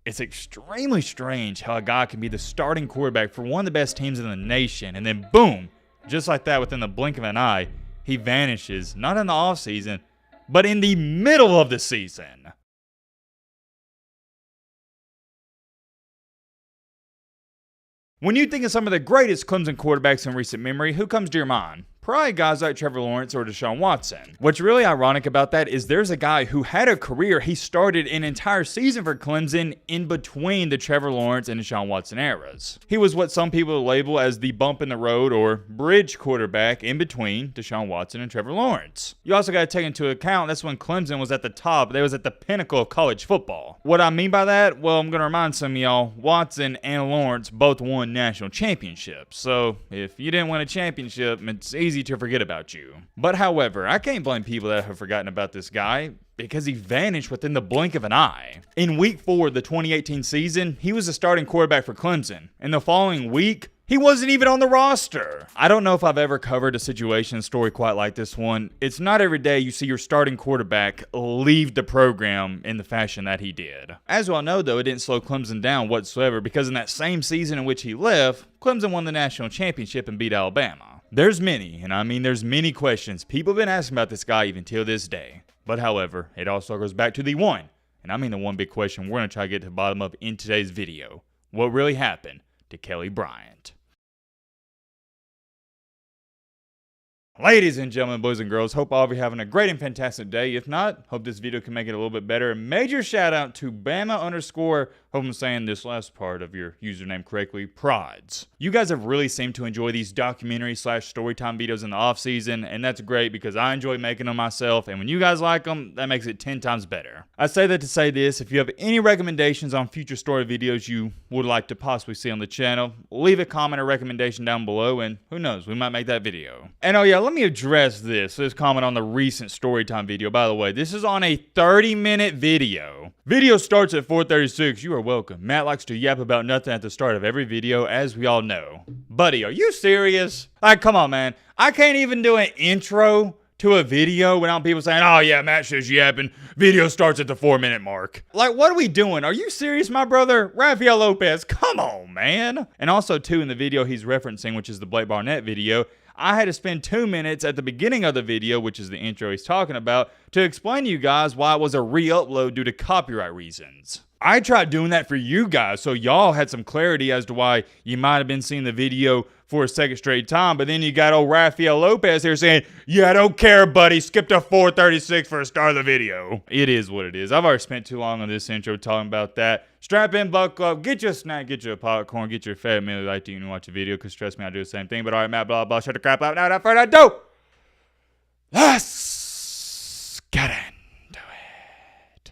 It's extremely strange how a guy can be the starting quarterback for one of the best teams in the nation, and then boom, just like that within the blink of an eye, he vanishes, not in the offseason, but in the middle of the season. When you think of some of the greatest Clemson quarterbacks in recent memory, who comes to your mind? Probably guys like Trevor Lawrence or Deshaun Watson. What's really ironic about that is there's a guy who had a career, he started an entire season for Clemson in between the Trevor Lawrence and Deshaun Watson eras. He was what some people label as the bump in the road or bridge quarterback in between Deshaun Watson and Trevor Lawrence. You also got to take into account that's when Clemson was at the top, they was at the pinnacle of college football. What I mean by that? Well, I'm going to remind some of y'all, Watson and Lawrence both won national championships. So if you didn't win a championship, it's easy to forget about you. But however, I can't blame people that have forgotten about this guy because he vanished within the blink of an eye. In week 4 of the 2018 season, he was the starting quarterback for Clemson. In the following week, he wasn't even on the roster. I don't know if I've ever covered a situation story quite like this one. It's not every day you see your starting quarterback leave the program in the fashion that he did. As we all know though, it didn't slow Clemson down whatsoever because in that same season in which he left, Clemson won the national championship and beat Alabama. There's many, and I mean there's many questions people have been asking about this guy even till this day. But however, it also goes back to the one, and I mean the one big question we're going to try to get to the bottom of in today's video. What really happened to Kelly Bryant? Ladies and gentlemen, boys and girls, hope all of you are having a great and fantastic day. If not, hope this video can make it a little bit better. Major shout out to Bama _ hope I'm saying this last part of your username correctly, Prods. You guys have really seemed to enjoy these documentary / storytime videos in the off season, and that's great because I enjoy making them myself, and when you guys like them, that makes it 10 times better. I say that to say this, if you have any recommendations on future story videos you would like to possibly see on the channel, leave a comment or recommendation down below, and who knows, we might make that video. And oh yeah, let me address this comment on the recent storytime video. By the way, this is on a 30-minute video. Video starts at 4:36. You are welcome. Matt likes to yap about nothing at the start of every video, as we all know. Buddy, are you serious? Like, come on, man. I can't even do an intro to a video without people saying, oh yeah, Matt says yapping. Video starts at the 4-minute mark. Like, what are we doing? Are you serious, my brother? Rafael Lopez, come on, man. And also, too, in the video he's referencing, which is the Blake Barnett video, I had to spend 2 minutes at the beginning of the video, which is the intro he's talking about, to explain to you guys why it was a re-upload due to copyright reasons. I tried doing that for you guys so y'all had some clarity as to why you might have been seeing the video for a second straight time, but then you got old Rafael Lopez here saying, yeah, I don't care, buddy, skip to 4:36 for a start of the video. It is what it is. I've already spent too long on this intro talking about that. Strap in, buckle up, get you a snack, get you a popcorn, get your fat meal like to eat and watch a video, because trust me, I do the same thing. But all right, Matt, blah, blah, shut the crap out now, without further ado. Let's get into it.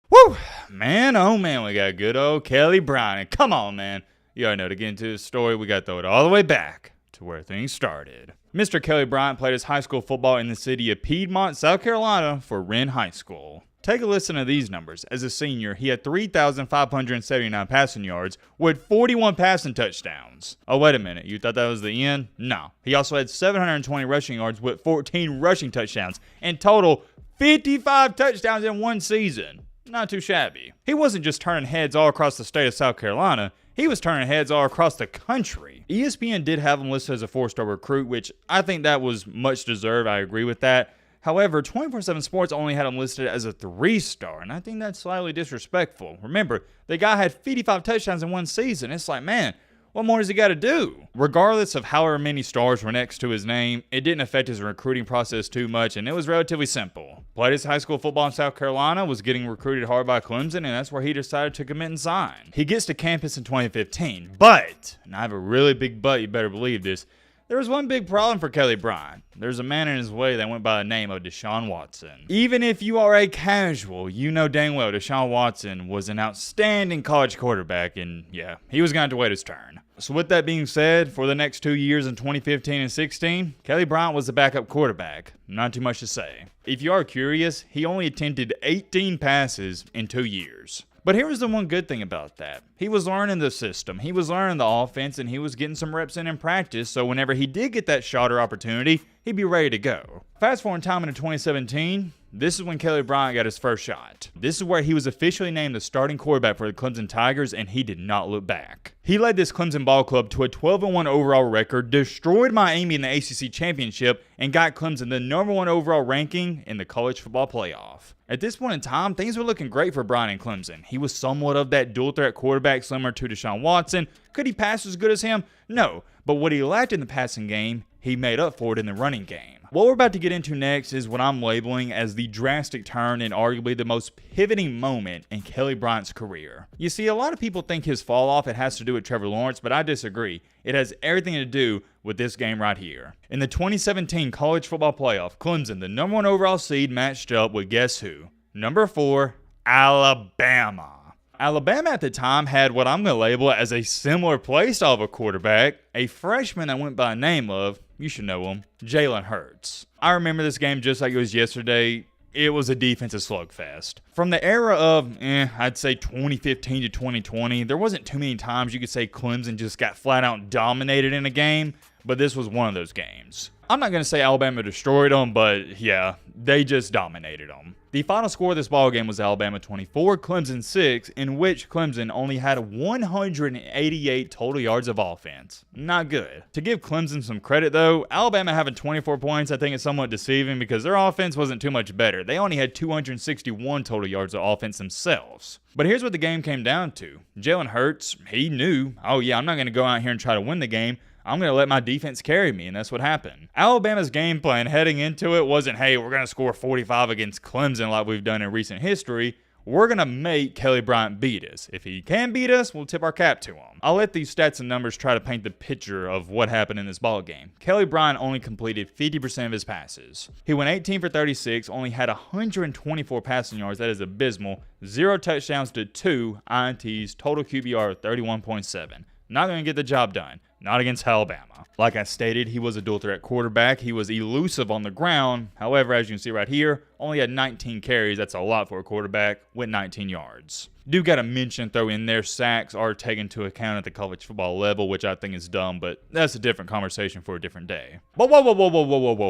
Woo! Man, oh man, we got good old Kelly Bryant. Come on, man. You already know, to get into the story, we got to throw it all the way back to where things started. Mr. Kelly Bryant played his high school football in the city of Piedmont, South Carolina for Wren High School. Take a listen to these numbers. As a senior, he had 3,579 passing yards with 41 passing touchdowns. Oh, wait a minute. You thought that was the end? No. He also had 720 rushing yards with 14 rushing touchdowns. In total, 55 touchdowns in one season. Not too shabby. He wasn't just turning heads all across the state of South Carolina. He was turning heads all across the country. ESPN did have him listed as a 4-star recruit, which I think that was much deserved. I agree with that. However, 24/7 Sports only had him listed as a 3-star, and I think that's slightly disrespectful. Remember, the guy had 55 touchdowns in one season. It's like, man, what more does he got to do? Regardless of however many stars were next to his name, it didn't affect his recruiting process too much, and it was relatively simple. Played his high school football in South Carolina, was getting recruited hard by Clemson, and that's where he decided to commit and sign. He gets to campus in 2015, but, and I have a really big but, you better believe this, there was one big problem for Kelly Bryant. There's a man in his way that went by the name of Deshaun Watson. Even if you are a casual, you know dang well Deshaun Watson was an outstanding college quarterback, and yeah, he was going to have to wait his turn. So with that being said, for the next 2 years in 2015 and 16, Kelly Bryant was the backup quarterback. Not too much to say. If you are curious, he only attempted 18 passes in 2 years. But here was the one good thing about that. He was learning the system, he was learning the offense, and he was getting some reps in practice, so whenever he did get that shot or opportunity, he'd be ready to go. Fast forward time into 2017, this is when Kelly Bryant got his first shot. This is where he was officially named the starting quarterback for the Clemson Tigers, and he did not look back. He led this Clemson ball club to a 12-1 overall record, destroyed Miami in the ACC championship, and got Clemson the number 1 overall ranking in the college football playoff. At this point in time, things were looking great for Bryant and Clemson. He was somewhat of that dual-threat quarterback similar to Deshaun Watson. Could he pass as good as him? No, but what he lacked in the passing game, he made up for it in the running game. What we're about to get into next is what I'm labeling as the drastic turn and arguably the most pivoting moment in Kelly Bryant's career. You see, a lot of people think his fall off, it has to do with Trevor Lawrence, but I disagree. It has everything to do with this game right here. In the 2017 college football playoff, Clemson, the number 1 overall seed, matched up with guess who? Number 4, Alabama. Alabama at the time had what I'm going to label as a similar play style of a quarterback, a freshman that went by the name of, you should know him, Jalen Hurts. I remember this game just like it was yesterday. It was a defensive slugfest. From the era of, I'd say 2015 to 2020, there wasn't too many times you could say Clemson just got flat out dominated in a game, but this was one of those games. I'm not going to say Alabama destroyed them, but yeah, they just dominated them. The final score of this ballgame was Alabama 24, Clemson 6, in which Clemson only had 188 total yards of offense. Not good. To give Clemson some credit though, Alabama having 24 points I think is somewhat deceiving because their offense wasn't too much better. They only had 261 total yards of offense themselves. But here's what the game came down to. Jalen Hurts, he knew, oh yeah, I'm not going to go out here and try to win the game. I'm going to let my defense carry me, and that's what happened. Alabama's game plan heading into it wasn't, hey, we're going to score 45 against Clemson like we've done in recent history. We're going to make Kelly Bryant beat us. If he can beat us, we'll tip our cap to him. I'll let these stats and numbers try to paint the picture of what happened in this ball game. Kelly Bryant only completed 50% of his passes. He went 18 for 36, only had 124 passing yards. That is abysmal. 0 touchdowns to 2 INTs, total QBR of 31.7. Not going to get the job done. Not against Alabama. Like I stated, he was a dual-threat quarterback. He was elusive on the ground. However, as you can see right here, only had 19 carries. That's a lot for a quarterback with 19 yards. Do got to mention, throw in there, sacks are taken into account at the college football level, which I think is dumb, but that's a different conversation for a different day. But whoa.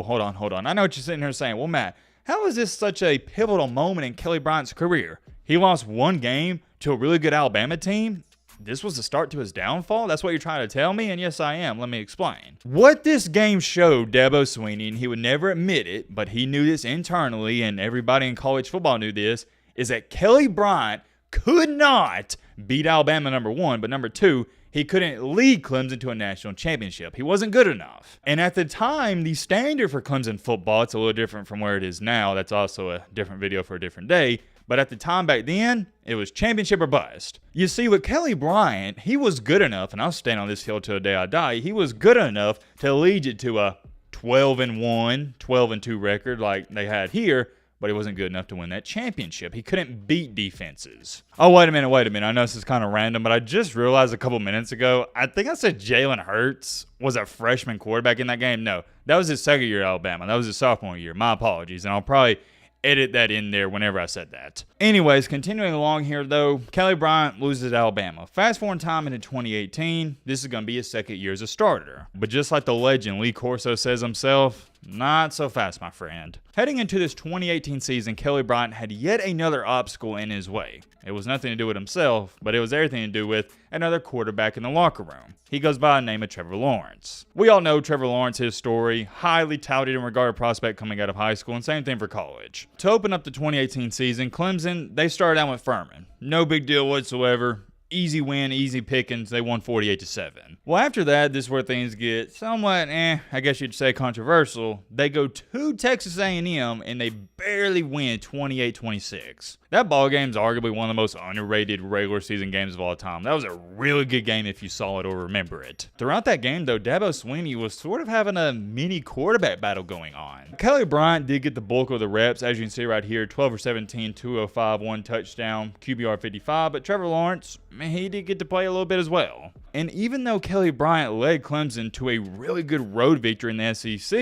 Hold on. I know what you're sitting here saying. Well, Matt, how is this such a pivotal moment in Kelly Bryant's career? He lost one game to a really good Alabama team? This was the start to his downfall? That's what you're trying to tell me? And yes, I am. Let me explain. What this game showed Dabo Swinney, and he would never admit it, but he knew this internally, and everybody in college football knew this, is that Kelly Bryant could not beat Alabama, number 1, but number 2, he couldn't lead Clemson to a national championship. He wasn't good enough. And at the time, the standard for Clemson football, it's a little different from where it is now. That's also a different video for a different day. But at the time back then, it was championship or bust. You see, with Kelly Bryant, he was good enough, and I'll stand on this hill till the day I die, he was good enough to lead you to a 12-1, 12-2 record like they had here, but he wasn't good enough to win that championship. He couldn't beat defenses. Oh, wait a minute. I know this is kind of random, but I just realized a couple minutes ago, I think I said Jalen Hurts was a freshman quarterback in that game. No, that was his second year at Alabama. That was his sophomore year. My apologies, and I'll probably edit that in there whenever I said that. Anyways, continuing along here though, Kelly Bryant loses at Alabama. Fast forward time into 2018, this is going to be his second year as a starter. But just like the legend Lee Corso says himself, not so fast, my friend. Heading into this 2018 season, Kelly Bryant had yet another obstacle in his way. It was nothing to do with himself, but it was everything to do with another quarterback in the locker room. He goes by the name of Trevor Lawrence. We all know Trevor Lawrence, his story, highly touted and regarded prospect coming out of high school, and same thing for college. To open up the 2018 season, Clemson, they started out with Furman. No big deal whatsoever. Easy win, easy pickings. They won 48-7. Well, after that, this is where things get somewhat, I guess you'd say controversial. They go to Texas A&M, and they barely win 28-26. That ball game is arguably one of the most underrated regular season games of all time. That was a really good game if you saw it or remember it. Throughout that game, though, Dabo Swinney was sort of having a mini quarterback battle going on. Kelly Bryant did get the bulk of the reps, as you can see right here, 12 for 17, 205, 1 touchdown, QBR 55, but Trevor Lawrence, he did get to play a little bit as well. And even though Kelly Bryant led Clemson to a really good road victory in the SEC,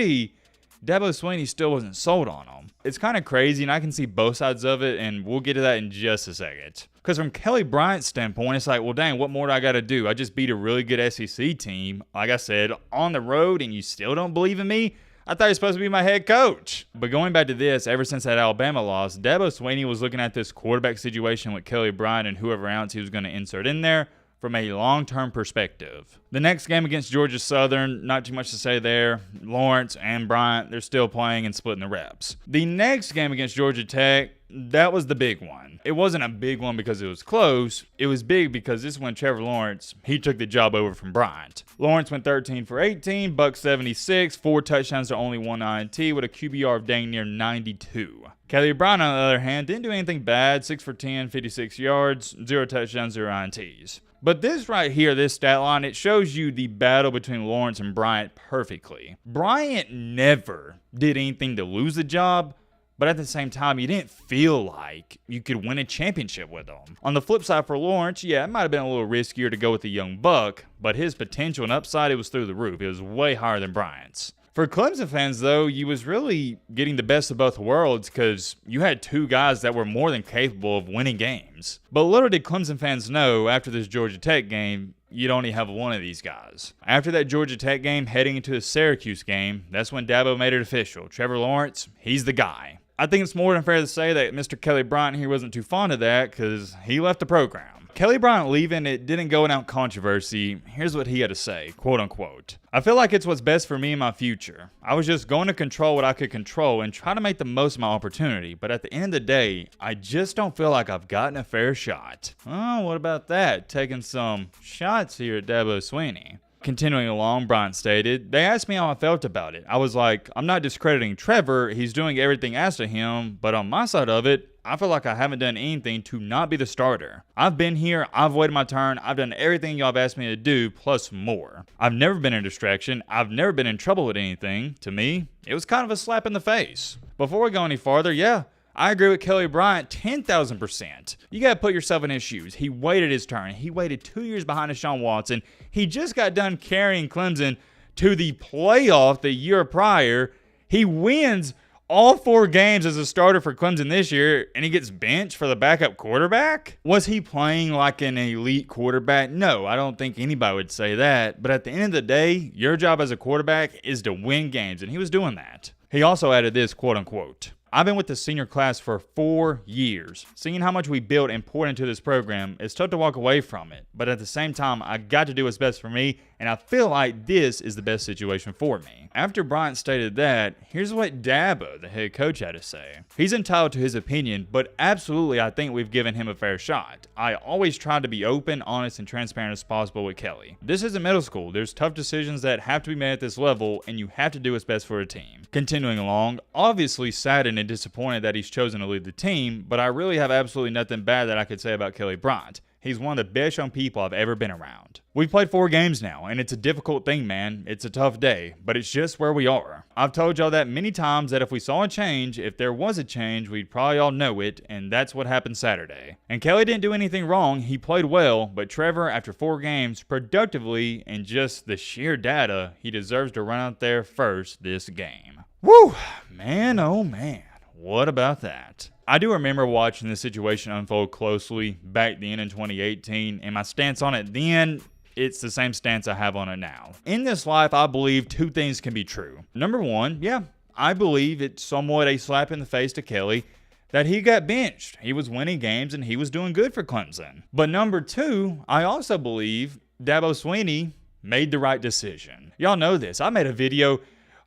Dabo Swinney still wasn't sold on him. It's kind of crazy, and I can see both sides of it, and we'll get to that in just a second. Because from Kelly Bryant's standpoint, it's like, well, dang, what more do I got to do? I just beat a really good SEC team, like I said, on the road, and you still don't believe in me? I thought he was supposed to be my head coach. But going back to this, ever since that Alabama loss, Dabo Swinney was looking at this quarterback situation with Kelly Bryant and whoever else he was going to insert in there from a long-term perspective. The next game against Georgia Southern, not too much to say there. Lawrence and Bryant, they're still playing and splitting the reps. The next game against Georgia Tech, that was the big one. It wasn't a big one because it was close. It was big because this is when Trevor Lawrence, he took the job over from Bryant. Lawrence went 13 for 18, buck 76, 4 touchdowns to only 1 INT with a QBR of dang near 92. Kelly Bryant, on the other hand, didn't do anything bad. 6 for 10, 56 yards, 0 touchdowns, 0 INTs. But this right here, this stat line, it shows you the battle between Lawrence and Bryant perfectly. Bryant never did anything to lose the job, but at the same time, you didn't feel like you could win a championship with him. On the flip side for Lawrence, yeah, it might have been a little riskier to go with the young buck, but his potential and upside, it was through the roof. It was way higher than Bryant's. For Clemson fans, though, you was really getting the best of both worlds because you had two guys that were more than capable of winning games. But little did Clemson fans know, after this Georgia Tech game, you'd only have one of these guys. After that Georgia Tech game, heading into the Syracuse game, that's when Dabo made it official. Trevor Lawrence, he's the guy. I think it's more than fair to say that Mr. Kelly Bryant here wasn't too fond of that because he left the program. Kelly Bryant leaving, it didn't go without controversy. Here's what he had to say, quote unquote. I feel like it's what's best for me and my future. I was just going to control what I could control and try to make the most of my opportunity. But at the end of the day, I just don't feel like I've gotten a fair shot. Oh, what about that? Taking some shots here at Dabo Swinney. Continuing along, Bryant stated, they asked me how I felt about it. I was like, I'm not discrediting Trevor. He's doing everything asked of him. But on my side of it, I feel like I haven't done anything to not be the starter. I've been here, I've waited my turn, I've done everything y'all have asked me to do, plus more. I've never been a distraction, I've never been in trouble with anything. To me, it was kind of a slap in the face. Before we go any farther, yeah, I agree with Kelly Bryant 10,000%. You got to put yourself in his shoes. He waited his turn. He waited 2 years behind Deshaun Watson. He just got done carrying Clemson to the playoff the year prior. He wins all 4 games as a starter for Clemson this year, and he gets benched for the backup quarterback? Was he playing like an elite quarterback? No, I don't think anybody would say that. But at the end of the day, your job as a quarterback is to win games, and he was doing that. He also added this, quote unquote, I've been with the senior class for 4 years. Seeing how much we built and poured into this program, it's tough to walk away from it. But at the same time, I got to do what's best for me, and I feel like this is the best situation for me. After Bryant stated that, here's what Dabo, the head coach, had to say. He's entitled to his opinion, but absolutely I think we've given him a fair shot. I always try to be open, honest, and transparent as possible with Kelly. This isn't middle school. There's tough decisions that have to be made at this level, and you have to do what's best for a team. Continuing along, obviously saddened and disappointed that he's chosen to lead the team, but I really have absolutely nothing bad that I could say about Kelly Bryant. He's one of the best young people I've ever been around. We've played 4 games now, and it's a difficult thing, man. It's a tough day, but it's just where we are. I've told y'all that many times that if we saw a change, if there was a change, we'd probably all know it, and that's what happened Saturday. And Kelly didn't do anything wrong. He played well, but Trevor, after 4 games, productively, and just the sheer data, he deserves to run out there first this game. Woo! Man, oh man. What about that? I do remember watching this situation unfold closely back then in 2018, and my stance on it then, it's the same stance I have on it now. In this life, I believe 2 things can be true. Number 1, yeah, I believe it's somewhat a slap in the face to Kelly that he got benched. He was winning games and he was doing good for Clemson. But number 2, I also believe Dabo Swinney made the right decision. Y'all know this. I made a video,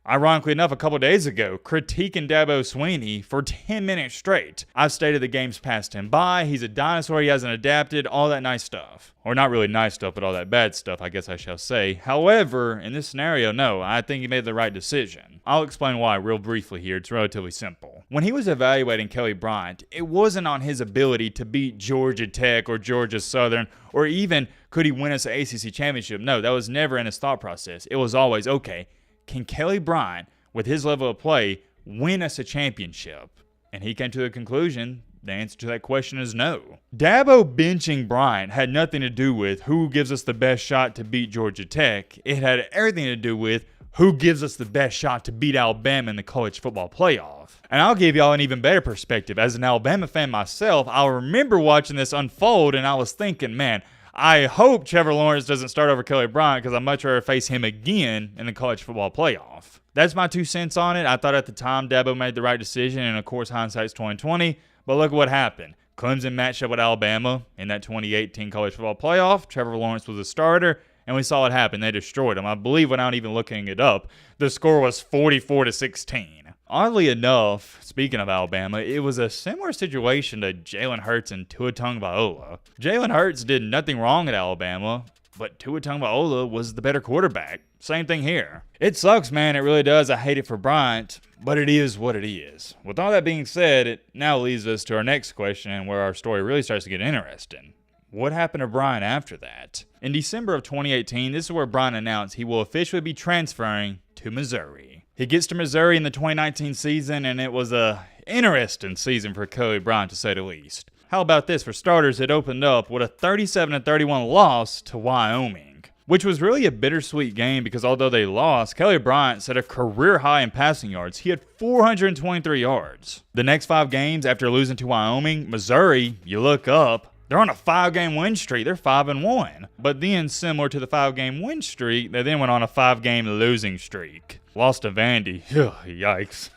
ironically enough, a couple days ago, critiquing Dabo Swinney for 10 minutes straight. I've stated the game's passed him by, he's a dinosaur, he hasn't adapted, all that nice stuff. Or not really nice stuff, but all that bad stuff, I guess I shall say. However, in this scenario, no, I think he made the right decision. I'll explain why real briefly here. It's relatively simple. When he was evaluating Kelly Bryant, it wasn't on his ability to beat Georgia Tech or Georgia Southern, or even could he win us an ACC championship. No, that was never in his thought process. It was always, okay, can Kelly Bryant, with his level of play, win us a championship? And he came to the conclusion, the answer to that question is no. Dabo benching Bryant had nothing to do with who gives us the best shot to beat Georgia Tech. It had everything to do with who gives us the best shot to beat Alabama in the college football playoff. And I'll give y'all an even better perspective. As an Alabama fan myself, I remember watching this unfold and I was thinking, man, I hope Trevor Lawrence doesn't start over Kelly Bryant because I'd much rather face him again in the college football playoff. That's my 2 cents on it. I thought at the time Dabo made the right decision, and of course hindsight's 2020. But look what happened. Clemson matched up with Alabama in that 2018 college football playoff. Trevor Lawrence was a starter, and we saw what happened. They destroyed him. I believe without even looking it up, the score was 44-16. Oddly enough, speaking of Alabama, it was a similar situation to Jalen Hurts and Tua Tagovailoa. Jalen Hurts did nothing wrong at Alabama, but Tua Tagovailoa was the better quarterback. Same thing here. It sucks, man. It really does. I hate it for Bryant, but it is what it is. With all that being said, it now leads us to our next question and where our story really starts to get interesting. What happened to Bryant after that? In December of 2018, this is where Bryant announced he will officially be transferring to Missouri. He gets to Missouri in the 2019 season, and it was a interesting season for Kelly Bryant, to say the least. How about this? For starters, it opened up with a 37-31 loss to Wyoming, which was really a bittersweet game because although they lost, Kelly Bryant set a career high in passing yards. He had 423 yards. The next 5 games after losing to Wyoming, Missouri, you look up, they're on a 5-game win streak. They're 5-1. But then, similar to the 5-game win streak, they then went on a 5-game losing streak. Lost to Vandy. Yikes.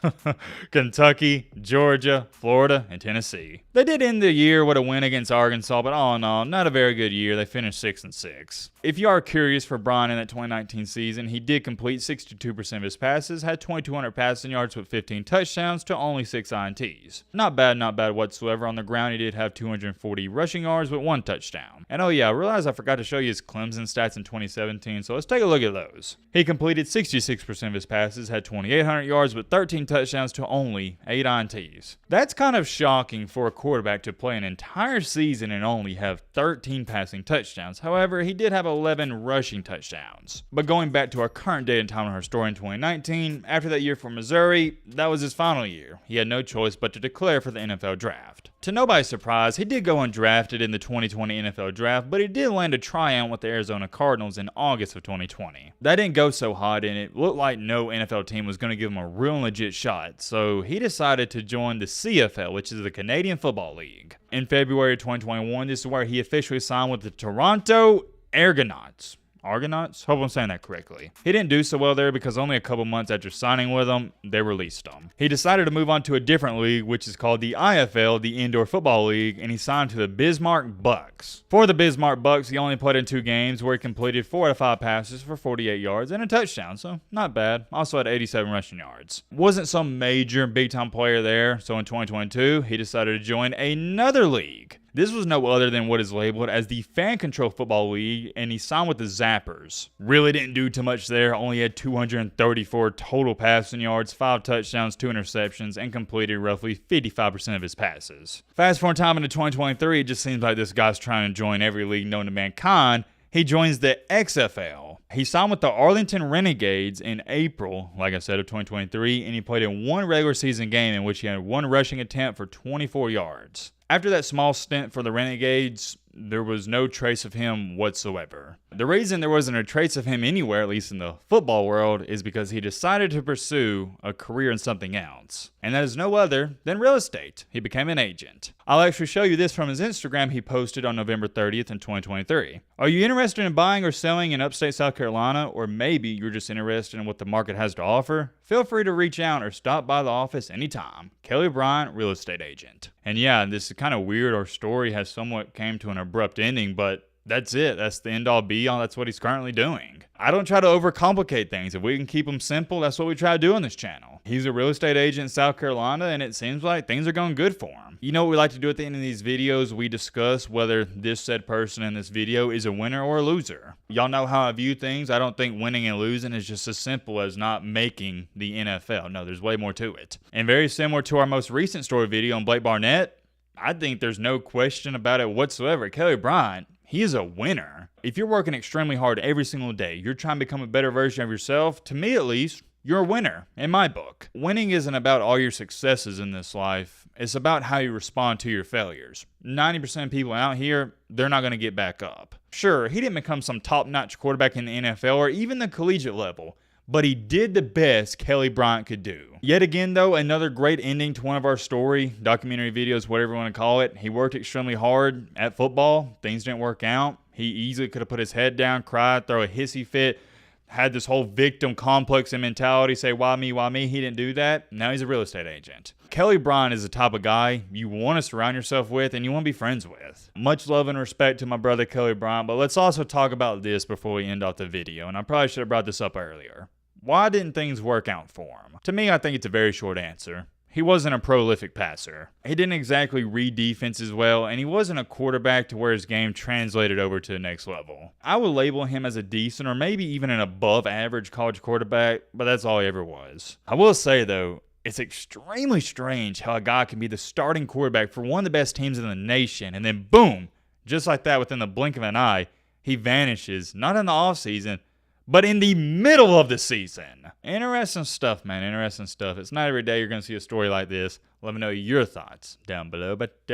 Kentucky, Georgia, Florida, and Tennessee. They did end the year with a win against Arkansas, but all in all, not a very good year. They finished 6-6. If you are curious for Bryant in that 2019 season, he did complete 62% of his passes, had 2,200 passing yards with 15 touchdowns to only 6 INTs. Not bad whatsoever. On the ground, he did have 240 rushing yards with 1 touchdown. And oh yeah, I realized I forgot to show you his Clemson stats in 2017, so let's take a look at those. He completed 66% of his passes, had 2,800 yards with 13 touchdowns to only 8 INTs. That's kind of shocking for a quarterback to play an entire season and only have 13 passing touchdowns. However, he did have 11 rushing touchdowns. But going back to our current date and time in our story in 2019, after that year for Missouri, that was his final year. He had no choice but to declare for the NFL draft. To nobody's surprise, he did go undrafted in the 2020 NFL draft, but he did land a tryout with the Arizona Cardinals in August of 2020. That didn't go so hot, and it looked like no NFL team was going to give him a real legit shot, so he decided to join the CFL, which is the Canadian Football League. In February of 2021, this is where he officially signed with the Toronto Argonauts. Argonauts? Hope I'm saying that correctly. He didn't do so well there because only a couple months after signing with them, they released him. He decided to move on to a different league, which is called the IFL, the Indoor Football League, and he signed to the Bismarck Bucks. For the Bismarck Bucks, he only played in 2 games where he completed 4 out of 5 passes for 48 yards and a touchdown, so not bad. Also had 87 rushing yards. Wasn't some major big-time player there, so in 2022, he decided to join another league. This was no other than what is labeled as the Fan Control Football League, and he signed with the Zappers. Really didn't do too much there, only had 234 total passing yards, 5 touchdowns, 2 interceptions, and completed roughly 55% of his passes. Fast forward time into 2023, it just seems like this guy's trying to join every league known to mankind. He joins the XFL. He signed with the Arlington Renegades in April, like I said, of 2023, and he played in 1 regular season game in which he had 1 rushing attempt for 24 yards. After that small stint for the Renegades, there was no trace of him whatsoever. The reason there wasn't a trace of him anywhere, at least in the football world, is because he decided to pursue a career in something else. And that is no other than real estate. He became an agent. I'll actually show you this from his Instagram he posted on November 30th in 2023. Are you interested in buying or selling in upstate South Carolina, or maybe you're just interested in what the market has to offer? Feel free to reach out or stop by the office anytime. Kelly Bryant, real estate agent. And yeah, this is kind of weird. Our story has somewhat came to an abrupt ending, but that's it. That's the end all be all. That's what he's currently doing. I don't try to overcomplicate things. If we can keep them simple, that's what we try to do on this channel. He's a real estate agent in South Carolina, and it seems like things are going good for him. You know what we like to do at the end of these videos? We discuss whether this said person in this video is a winner or a loser. Y'all know how I view things. I don't think winning and losing is just as simple as not making the NFL. No, there's way more to it. And very similar to our most recent story video on Blake Barnett, I think there's no question about it whatsoever. Kelly Bryant, he is a winner. If you're working extremely hard every single day, you're trying to become a better version of yourself, to me at least, you're a winner, in my book. Winning isn't about all your successes in this life. It's about how you respond to your failures. 90% of people out here, they're not going to get back up. Sure, he didn't become some top-notch quarterback in the NFL or even the collegiate level, but he did the best Kelly Bryant could do. Yet again, though, another great ending to one of our story, documentary videos, whatever you want to call it. He worked extremely hard at football. Things didn't work out. He easily could have put his head down, cried, throw a hissy fit, had this whole victim complex and mentality, say, why me, why me? He didn't do that. Now he's a real estate agent. Kelly Bryant is the type of guy you want to surround yourself with and you want to be friends with. Much love and respect to my brother Kelly Bryant, but let's also talk about this before we end off the video, and I probably should have brought this up earlier. Why didn't things work out for him? To me, I think it's a very short answer. He wasn't a prolific passer. He didn't exactly read defenses well, and he wasn't a quarterback to where his game translated over to the next level. I would label him as a decent or maybe even an above average college quarterback, but that's all he ever was. I will say though, it's extremely strange how a guy can be the starting quarterback for one of the best teams in the nation, and then boom, just like that within the blink of an eye, he vanishes, not in the offseason, but in the middle of the season. Interesting stuff, man. Interesting stuff. It's not every day you're going to see a story like this. Let me know your thoughts down below. But